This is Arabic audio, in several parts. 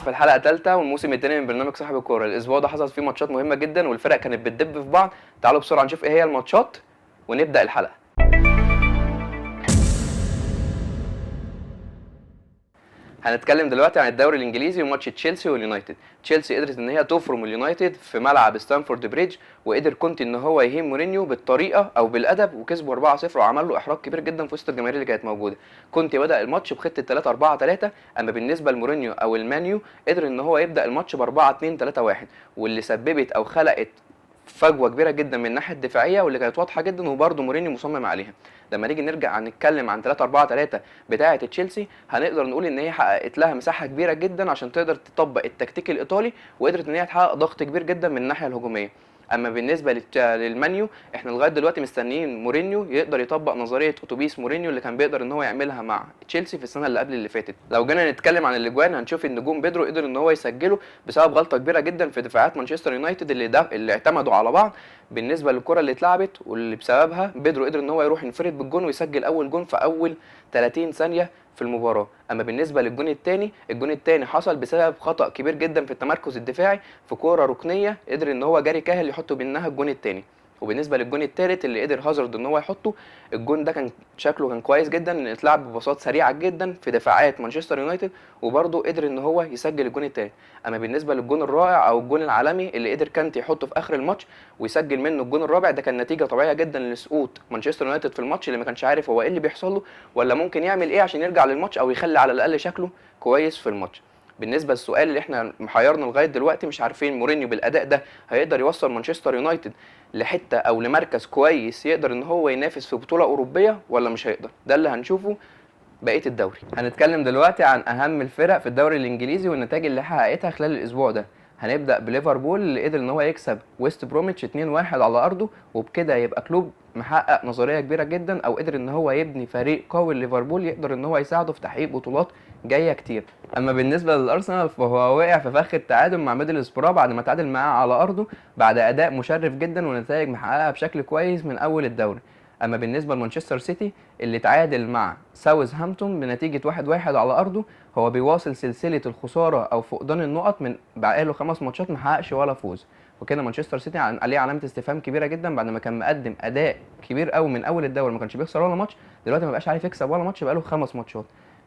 في الحلقه الثالثه والموسم الثاني من برنامج صاحب الكوره. الاسبوع ده حصل فيه ماتشات مهمه جدا والفرق كانت بتدب في بعض. تعالوا بسرعه نشوف ايه هي الماتشات ونبدا الحلقه. هنتكلم دلوقتي عن الدوري الانجليزي وماتش تشيلسي واليونايتد. تشيلسي قدرت ان هي تفرم اليونايتد في ملعب ستانفورد بريدج، وقدر كونتي ان هو يهين مورينيو بالطريقه او بالادب وكسبوا 4-0 وعمل له احراج كبير جدا في وسط الجماهير اللي كانت موجوده. كونتي بدا الماتش بخطه 3-4-3، اما بالنسبه لمورينيو او المانيو قدر ان هو يبدا الماتش ب 4-2-3-1، واللي سببت او خلقت فجوه كبيره جدا من الناحيه الدفاعيه واللي كانت واضحه جدا وبرده مورينيو مصمم عليها. لما نيجي نرجع نتكلم عن 3-4-3 بتاعه تشيلسي، هنقدر نقول ان هي حققت لها مساحه كبيره جدا عشان تقدر تطبق التكتيك الايطالي، وقدرت ان هي تحقق ضغط كبير جدا من الناحيه الهجوميه. اما بالنسبه للمانيو، احنا لغايه دلوقتي مستنيين مورينيو يقدر يطبق نظريه اتوبيس مورينيو اللي كان بيقدر ان هو يعملها مع تشيلسي في السنه اللي قبل اللي فاتت. لو جينا نتكلم عن الاجوان هنشوف ان جون بيدرو قدر ان هو يسجله بسبب غلطه كبيره جدا في دفاعات مانشستر يونايتد اللي اعتمدوا على بعض بالنسبه للكره اللي اتلعبت، واللي بسببها بيدرو قدر ان هو يروح ينفرد بالجون ويسجل اول جون في اول 30 ثانيه في المباراه. اما بالنسبه للجون الثاني، الجون الثاني حصل بسبب خطا كبير جدا في التمركز الدفاعي في كوره ركنيه قدر ان هو جاري كاهل يحط منها الجون الثاني. وبالنسبه للجون الثالث اللي قدر هازارد ان هو يحطه، الجون ده كان شكله كان كويس جدا، ان اتلعب ببساط سريعه جدا في دفاعات مانشستر يونايتد، وبرده قدر ان هو يسجل الجون الثالث. اما بالنسبه للجون الرائع او الجون العالمي اللي قدر كانتي يحطه في اخر الماتش ويسجل منه الجون الرابع، ده كان نتيجه طبيعيه جدا لسقوط مانشستر يونايتد في الماتش، اللي ما كانش عارف هو ايه اللي بيحصل له ولا ممكن يعمل ايه عشان يرجع للماتش او يخلي على الاقل شكله كويس في الماتش. بالنسبه للسؤال اللي احنا محيرنا لغايه دلوقتي، مش عارفين مورينيو بالاداء ده هيقدر يوصل مانشستر يونايتد لحته او لمركز كويس يقدر ان هو ينافس في بطوله اوروبيه ولا مش هيقدر. ده اللي هنشوفه بقيه الدوري. هنتكلم دلوقتي عن اهم الفرق في الدوري الانجليزي والنتائج اللي حققتها خلال الاسبوع ده. هنبدا بليفربول اللي قدر ان هو يكسب ويست بروميتش 2-1 على ارضه، وبكده يبقى كلوب محقق نظريه كبيره جدا او قدر ان هو يبني فريق قوي لليفربول يقدر ان هو يساعده في تحقيق بطولات جايه كتير. اما بالنسبه للارسنال فهو وقع في فخ التعادل مع ميدلسبرا بعد ما تعادل معاه على ارضه بعد اداء مشرف جدا ونتائج محققها بشكل كويس من اول الدوري. اما بالنسبه لمانشستر سيتي اللي تعادل مع ساوثهامبتون بنتيجه 1-1 على ارضه، هو بيواصل سلسله الخساره او فقدان النقط من بقاله 5 ماتشات ما حققش ولا فوز، وكده مانشستر سيتي عليه علامه استفهام كبيره جدا بعد ما كان مقدم اداء كبير قوي من اول الدوري، ما كانش بيخسر ولا ماتش، دلوقتي ما بقاش عارف يكسب ولا ماتش بقاله 5 ماتشات.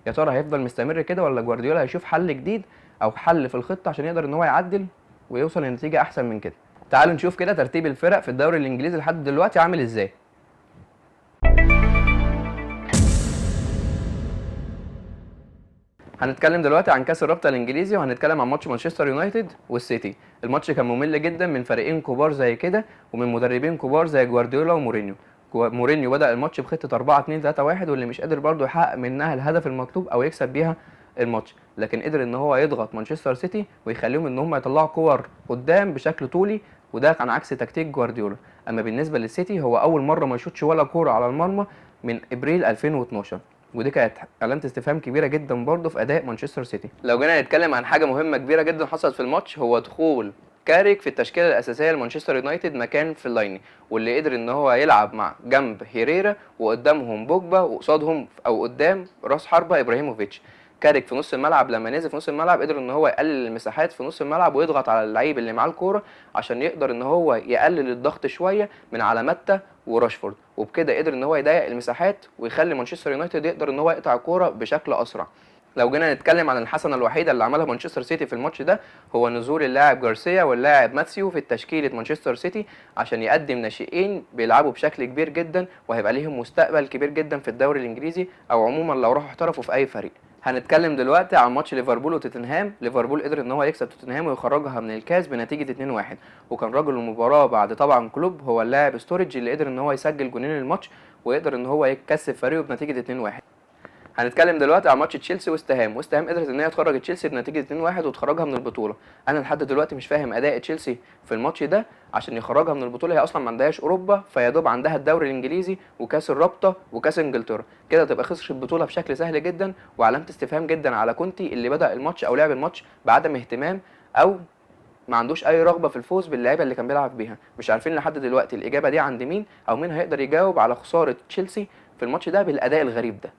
يا ترى هيفضل مستمر كده ولا جوارديولا هيشوف حل جديد او حل في الخطه عشان يقدر ان هو يعدل ويوصل لنتيجه احسن من كده؟ تعالوا نشوف كده ترتيب الفرق في الدوري الانجليزي لحد دلوقتي عامل ازاي. هنتكلم دلوقتي عن كاس الرابطه الانجليزي، وهنتكلم عن ماتش مانشستر يونايتد والسيتي. الماتش كان ممل جدا من فريقين كبار زي كده ومن مدربين كبار زي جوارديولا ومورينيو. مورينيو بدا الماتش بخطه 4-2-3-1 واللي مش قادر برضه يحقق منها الهدف المطلوب او يكسب بيها الماتش، لكن قدر ان هو يضغط مانشستر سيتي ويخليهم ان هم يطلعوا كور قدام بشكل طولي، وده كان عكس تكتيك جوارديولا. اما بالنسبه للسيتي هو اول مره ما يشوطش ولا كوره على المرمى من ابريل 2012، ودي كانت علامه استفهام كبيره جدا برضه في اداء مانشستر سيتي. لو جينا نتكلم عن حاجه مهمه كبيره جدا حصلت في الماتش، هو دخول كاريك في التشكيله الاساسيه لمانشستر يونايتد مكان فيلايني، واللي قدر ان هو يلعب مع جنب هيريرا وقدامهم بوجبا وقصادهم او قدام راس حربه ابراهيموفيتش. كاريك في نص الملعب لما نزل في نص الملعب قدر ان هو يقلل المساحات في نص الملعب ويضغط على اللعيب اللي معاه الكوره عشان يقدر ان هو يقلل الضغط شويه من على ماتا وراشفورد، وبكده قدر ان هو يضيق المساحات ويخلي مانشستر يونايتد يقدر ان هو يقطع الكوره بشكل اسرع. لو جينا نتكلم عن الحسنه الوحيده اللي عملها مانشستر سيتي في الماتش ده، هو نزول اللاعب جارسيا واللاعب ماتسيو في تشكيله مانشستر سيتي عشان يقدم ناشئين بيلعبوا بشكل كبير جدا وهيبقى ليهم مستقبل كبير جدا في الدوري الانجليزي او عموما لو راحوا احترفوا في اي فريق. هنتكلم دلوقتي عن ماتش ليفربول وتوتنهام. ليفربول قدر ان هو يكسب توتنهام ويخرجها من الكاس بنتيجه 2-1، وكان رجل المباراه بعد طبعا كلوب هو اللاعب ستوريدج اللي قدر ان هو يسجل جونين الماتش ويقدر ان هو يكسب فريقه بنتيجه 2-1. هنتكلم دلوقتي عن ماتش تشيلسي وست هام. وست هام قدرت ان هي تخرج تشيلسي بنتيجه 2-1 وتخرجها من البطوله. انا لحد دلوقتي مش فاهم اداء تشيلسي في الماتش ده عشان يخرجها من البطوله، هي اصلا ما عندهاش اوروبا، فيا دوب عندها الدوري الانجليزي وكاس الرابطه وكاس انجلترا، كده تبقى خسرت البطوله بشكل سهل جدا، وعلامه استفهام جدا على كونتي اللي بدا الماتش او لعب الماتش بعدم اهتمام او ما عندوش اي رغبه في الفوز باللعيبه اللي كان بيلعب بيها. مش عارفين لحد دلوقتي الاجابه دي عند مين او مين هيقدر يجاوب على خساره تشيلسي في الماتش ده بالاداء الغريب ده.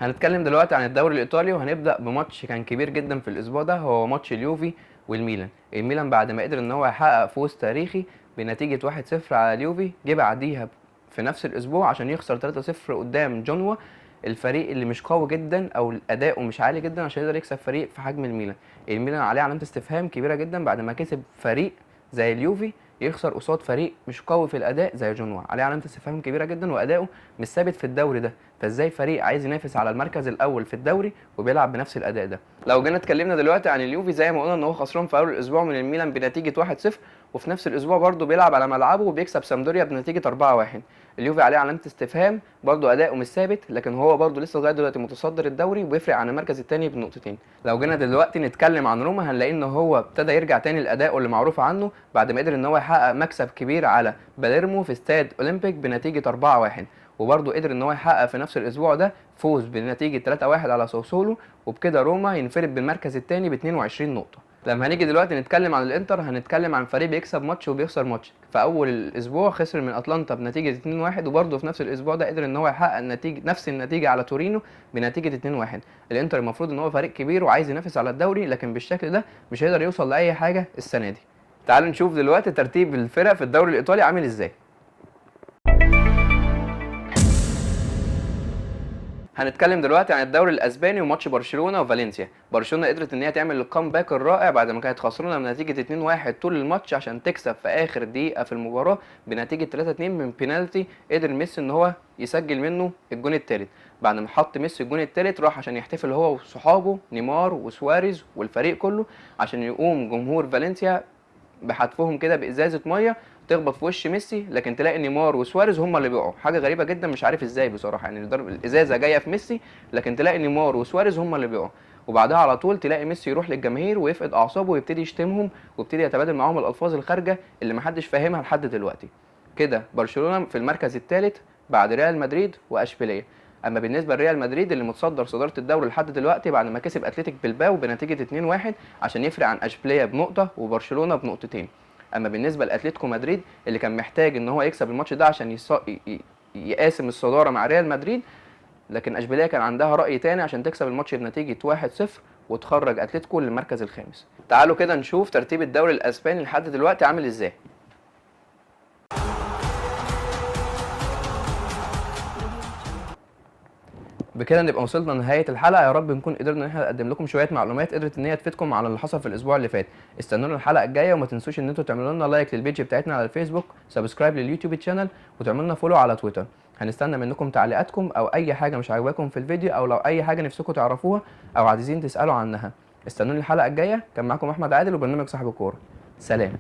هنتكلم دلوقتي عن الدوري الايطالي، وهنبدا بماتش كان كبير جدا في الاسبوع ده، هو ماتش اليوفي والميلان. الميلان بعد ما قدر ان هو يحقق فوز تاريخي بنتيجه 1-0 على اليوفي، جه بعديها في نفس الاسبوع عشان يخسر 3-0 قدام جنوا، الفريق اللي مش قوي جدا او اداؤه مش عالي جدا عشان يقدر يكسب فريق في حجم الميلان. الميلان عليه علامه استفهام كبيره جدا بعد ما كسب فريق زي اليوفي، يخسر قصاد فريق مش قوي في الاداء زي جنوا، عليه علامه استفهام كبيره جدا، واداؤه مش ثابت في الدوري ده. فازاي فريق عايز ينافس على المركز الاول في الدوري وبيلعب بنفس الاداء ده؟ لو جينا اتكلمنا دلوقتي عن اليوفي، زي ما قلنا ان هو خسران في اول الاسبوع من الميلان بنتيجه 1-0، وفي نفس الاسبوع برده بيلعب على ملعبه وبيكسب سامدوريا بنتيجه 4-1. اليوفي عليه علامه استفهام، برده اداؤه مش ثابت، لكن هو برده لسه لغايه دلوقتي متصدر الدوري وبيفرق عن المركز الثاني بنقطتين. لو جينا دلوقتي نتكلم عن روما، هنلاقي ان هو ابتدى يرجع تاني لادائه اللي معروف عنه بعد ما قدر ان هو يحقق مكسب كبير على باليرمو في استاد اولمبيك بنتيجه 4-1، وبرده قدر ان هو يحقق في نفس الاسبوع ده فوز بنتيجه 3-1 على ساسولو، وبكده روما ينفرد بالمركز الثاني ب 22 نقطه. لما هنيجي دلوقتي نتكلم عن الانتر، هنتكلم عن فريق بيكسب ماتش وبيخسر ماتش. في اول الاسبوع خسر من اتلانتا بنتيجه 2-1، وبرده في نفس الاسبوع ده قدر ان هو يحقق نفس النتيجه على تورينو بنتيجه 2-1. الانتر المفروض ان هو فريق كبير وعايز ينافس على الدوري، لكن بالشكل ده مش هيقدر يوصل لاي حاجه السنه دي. تعالوا نشوف دلوقتي ترتيب الفرق في الدوري الايطالي عامل ازاي. هنتكلم دلوقتي عن الدوري الاسباني وماتش برشلونه وفالنسيا. برشلونه قدرت ان هي تعمل الكامباك الرائع بعد ما كانت خسرانه بنتيجه 2-1 طول الماتش، عشان تكسب في اخر دقيقه في المباراه بنتيجه 3-2 من بينالتي قدر ميسي ان هو يسجل منه الجون الثالث. بعد ما حط ميسي الجون الثالث، راح عشان يحتفل هو وصحابه نيمار وسواريز والفريق كله، عشان يقوم جمهور فالنسيا بحتفهم كده بازازه ميه تخبط في وش ميسي، لكن تلاقي نيمار وسواريز هم اللي بيقعوا. حاجه غريبه جدا، مش عارف ازاي بصراحه، يعني ضرب الازازه جايه في ميسي لكن تلاقي نيمار وسواريز هم اللي بيقعوا. وبعدها على طول تلاقي ميسي يروح للجماهير ويفقد اعصابه ويبتدي يشتمهم ويبتدي يتبادل معاهم الالفاظ الخارجه اللي محدش فاهمها لحد دلوقتي. كده برشلونه في المركز الثالث بعد ريال مدريد واشبيليه. اما بالنسبه لريال مدريد اللي متصدر صداره الدوري لحد دلوقتي بعد ما كسب اتلتيك بلباو بنتيجه 2-1 عشان يفرق عن اشبيليه بنقطه وبرشلونه بنقطتين. اما بالنسبه لاتلتيكو مدريد اللي كان محتاج ان هو يكسب الماتش ده عشان يقاسم الصداره مع ريال مدريد، لكن اشبيليه كان عندها راي تاني عشان تكسب الماتش بنتيجه 1-0 وتخرج اتلتيكو للمركز الخامس. تعالوا كده نشوف ترتيب الدوري الاسباني لحد دلوقتي عامل ازاي. بكده نبقى وصلنا لنهايه الحلقه. يا رب نكون قدرنا ان احنا نقدم لكم شويه معلومات قدرت ان هي تفيدكم على اللي حصل في الاسبوع اللي فات. استنونا الحلقه الجايه، وما تنسوش ان انتوا تعملوا لنا لايك للبيج بتاعتنا على الفيسبوك، سبسكرايب لليوتيوب تشانل، وتعملوا لنا فولو على تويتر. هنستنى منكم تعليقاتكم او اي حاجه مش عاجباكم في الفيديو، او لو اي حاجه نفسكم تعرفوها او عايزين تسالوا عنها. استنوني الحلقه الجايه. كان معاكم احمد عادل وبرنامج صاحب الكوره. سلام.